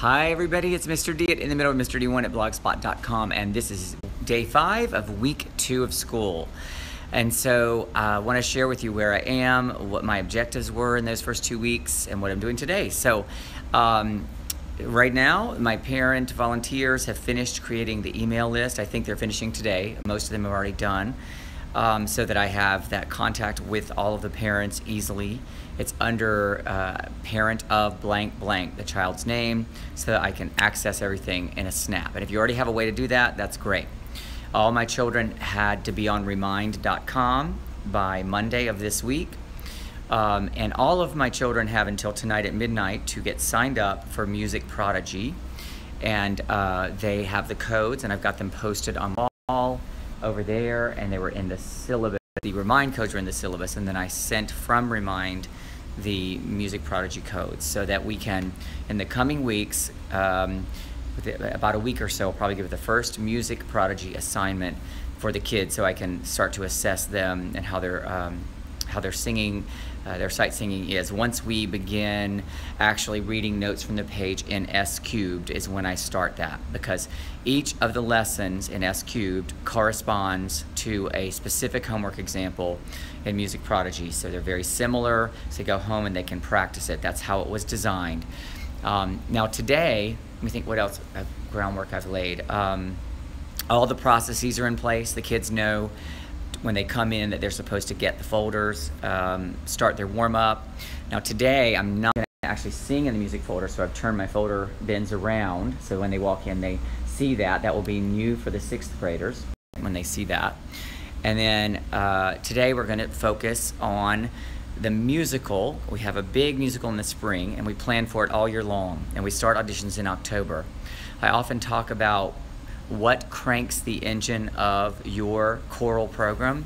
Hi everybody, it's Mr. D at In the Middle of Mr. D1 at blogspot.com, and this is day 5 of week 2 of school. And so I want to share with you where I am, what my objectives were in those first 2 weeks, and what I'm doing today. So right now, my parent volunteers have finished creating the email list. I think they're finishing today. Most of them are already done. So that I have that contact with all of the parents easily. It's under parent of blank blank, the child's name, so that I can access everything in a snap. And if you already have a way to do that, that's great. All my children had to be on remind.com by Monday of this week. And all of my children have until tonight at midnight to get signed up for Music Prodigy. And they have the codes, and I've got them posted on the wall over there, and they were in the syllabus. The Remind codes were in the syllabus, and then I sent from Remind the Music Prodigy codes so that we can, in the coming weeks, about a week or so, I'll probably give the first Music Prodigy assignment for the kids so I can start to assess them and how they're singing. Their sight singing is. Once we begin actually reading notes from the page in S cubed is when I start that, because each of the lessons in S cubed corresponds to a specific homework example in Music Prodigy. So they're very similar, so they go home and they can practice it. That's how it was designed. Now today, let me think what else groundwork I've laid. All the processes are in place. The kids know when they come in that they're supposed to get the folders, start their warm-up. Now today I'm not going to actually sing in the music folder, so I've turned my folder bins around so when they walk in they see that. That will be new for the 6th graders when they see that. And then today we're going to focus on the musical. We have a big musical in the spring, and we plan for it all year long, and we start auditions in October. I often talk about what cranks the engine of your choral program,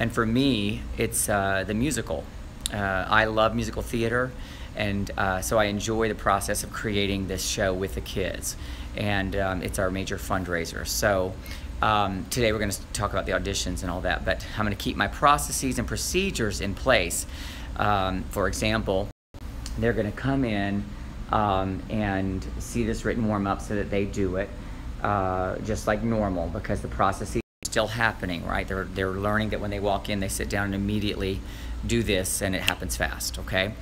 and for me it's the musical. I love musical theater, and so I enjoy the process of creating this show with the kids, and it's our major fundraiser. So today we're going to talk about the auditions and all that, but I'm going to keep my processes and procedures in place. For example, they're going to come in and see this written warm-up so that they do it just like normal, because the process is still happening, right? They're learning that when they walk in, they sit down and immediately do this, and it happens fast, okay?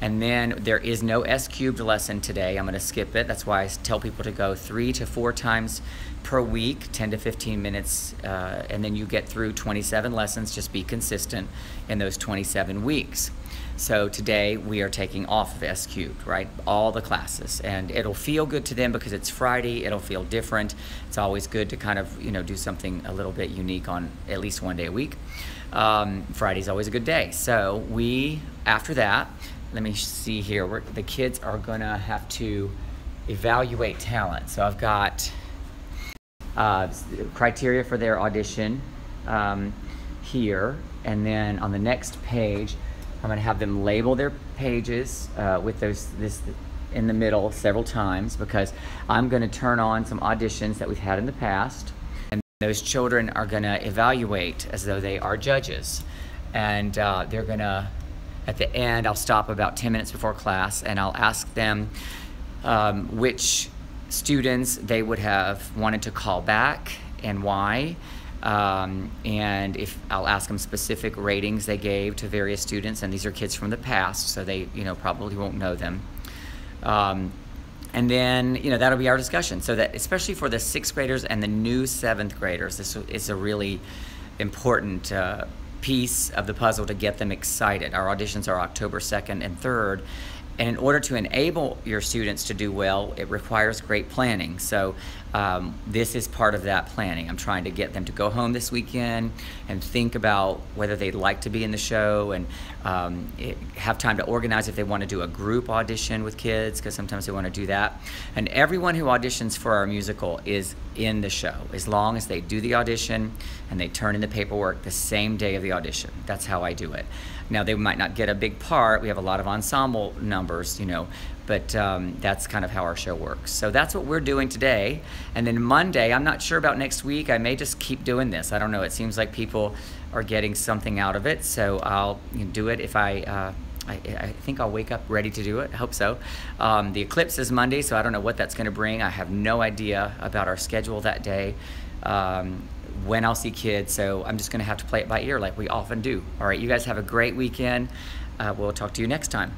And then there is no S cubed lesson today. I'm going to skip it. That's why I tell people to go 3 to 4 times per week, 10 to 15 minutes, and then you get through 27 lessons. Just be consistent in those 27 weeks. So today we are taking off of S cubed, right? All the classes, and it'll feel good to them because it's Friday. It'll feel different. It's always good to kind of, do something a little bit unique on at least one day a week. Friday's always a good day. So after that, let me see here. The kids are gonna have to evaluate talent. So I've got criteria for their audition here, and then on the next page, I'm going to have them label their pages with this in the middle several times, because I'm going to turn on some auditions that we've had in the past, and those children are going to evaluate as though they are judges. And they're going to, at the end, I'll stop about 10 minutes before class, and I'll ask them which students they would have wanted to call back and why. And if I'll ask them specific ratings they gave to various students, and these are kids from the past, so they probably won't know them. And then that'll be our discussion, so that especially for the 6th graders and the new 7th graders, this is a really important piece of the puzzle to get them excited. Our auditions are October 2nd and 3rd. And in order to enable your students to do well, it requires great planning. So this is part of that planning. I'm trying to get them to go home this weekend and think about whether they'd like to be in the show, and have time to organize if they want to do a group audition with kids, because sometimes they want to do that. And everyone who auditions for our musical is in the show, as long as they do the audition and they turn in the paperwork the same day of the audition. That's how I do it. Now, they might not get a big part. We have a lot of ensemble numbers, but that's kind of how our show works. So that's what we're doing today. And then Monday, I'm not sure about next week. I may just keep doing this. I don't know. It seems like people are getting something out of it, so I'll do it if I I think I'll wake up ready to do it. I hope so. The eclipse is Monday, so I don't know what that's going to bring. I have no idea about our schedule that day, when I'll see kids, so I'm just going to have to play it by ear like we often do. All right, you guys have a great weekend. We'll talk to you next time.